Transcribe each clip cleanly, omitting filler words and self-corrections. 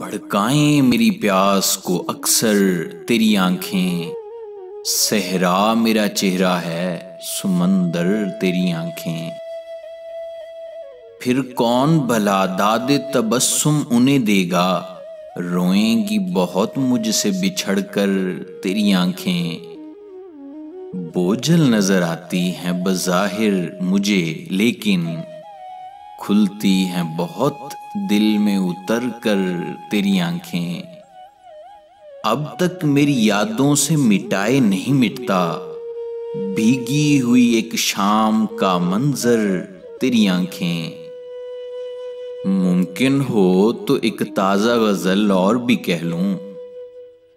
भड़काएं मेरी प्यास को अक्सर तेरी आंखें। सहरा मेरा चेहरा है, सुमंदर तेरी आंखें। फिर कौन भला दादे तबस्सुम उन्हें देगा, रोएंगी बहुत मुझसे बिछड़कर तेरी आंखें। बोझल नजर आती हैं बज़ाहिर मुझे, लेकिन खुलती हैं बहुत दिल में उतर कर तेरी आंखें। अब तक मेरी यादों से मिटाए नहीं मिटता, भीगी हुई एक शाम का मंजर तेरी आंखें। मुमकिन हो तो एक ताजा गजल और भी कह लूं,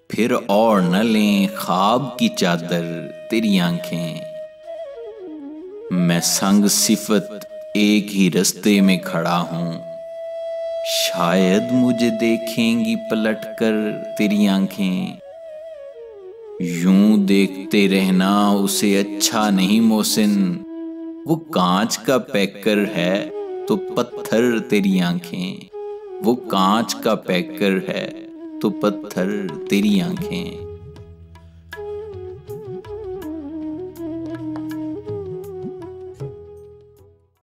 फिर और न लें ख्वाब की चादर तेरी आंखें। मैं संग सिफत एक ही रास्ते में खड़ा हूं, शायद मुझे देखेंगी पलट कर तेरी आंखें। यूं देखते रहना उसे अच्छा नहीं मोहसिन, वो कांच का पैकर है तो पत्थर तेरी आंखें। वो कांच का पैकर है तो पत्थर तेरी आंखें।